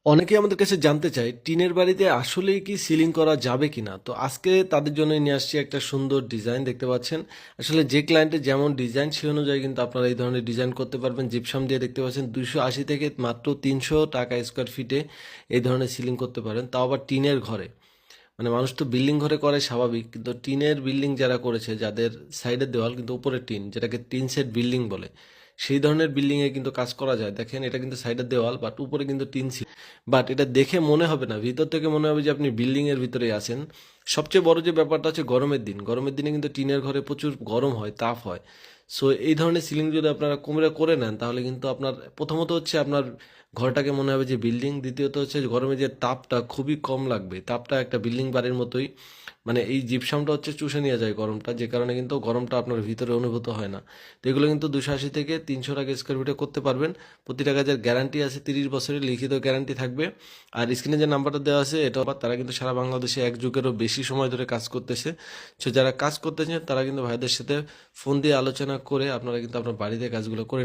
অনেকেই আমাদের কাছে জানতে চায় টিনের বাড়িতে আসলেই কি সিলিং করা যাবে কিনা। তো আজকে তাদের জন্য নিয়ে আসছি একটা সুন্দর ডিজাইন। দেখতে পাচ্ছেন আসলে যে ক্লায়েন্টের যেমন ডিজাইন সে অনুযায়ী কিন্তু আপনারা এই ধরনের ডিজাইন করতে পারবেন। জিপসাম দিয়ে দেখতে পাচ্ছেন 280 থেকে মাত্র 300 টাকা স্কোয়ার ফিটে এই ধরনের সিলিং করতে পারেন, তাও আবার টিনের ঘরে। মানে মানুষ তো বিল্ডিং ঘরে করে স্বাভাবিক, কিন্তু টিনের বিল্ডিং যারা করেছে, যাদের সাইডের দেওয়াল কিন্তু উপরে টিন, যেটাকে টিন সেট বিল্ডিং বলে, সেই ধরনের বিল্ডিং এ কিন্তু কাজ করা যায়। দেখেন এটা কিন্তু সাইডের দেওয়াল, বাট উপরে কিন্তু টিন, বাট এটা দেখে মনে হবে না, ভিতর থেকে মনে হবে যে আপনি বিল্ডিং এর ভিতরে আছেন। সবচেয়ে বড় যে ব্যাপারটা হচ্ছে গরমের দিন, গরমের দিনে কিন্তু টিনের ঘরে প্রচুর গরম হয়, তাপ হয়। সো এই ধরনের সিলিং যদি আপনারা কোমরে করে নেন, তাহলে কিন্তু আপনার প্রথমত হচ্ছে আপনার ঘরটাকে মনে হবে যে বিল্ডিং, দ্বিতীয়ত হচ্ছে গরমে যে তাপটা খুবই কম লাগবে, তাপটা একটা বিল্ডিং বাড়ির মতোই, মানে এই জিপসামটা হচ্ছে চুষে নিয়ে যায় গরমটা, যে কারণে কিন্তু গরমটা আপনার ভিতরে অনুভূত হয় না। তো এগুলো কিন্তু 280 থেকে 300 টাকা স্কোয়ার ফিটে করতে পারবেন। প্রতিটা কাজের গ্যারান্টি আছে, 30 বছরের লিখিত গ্যারান্টি থাকবে। আর স্ক্রিনে যে নাম্বারটা দেওয়া আছে, এটা আবার তারা কিন্তু সারা বাংলাদেশে 1 যুগেরও বেশি সময় ধরে কাজ করতেছে। সো যারা কাজ করতেছেন তারা কিন্তু ভাইদের সাথে ফোন দিয়ে আলোচনা করে আপনারা কিন্তু আপনার বাড়িতে কাজগুলো করে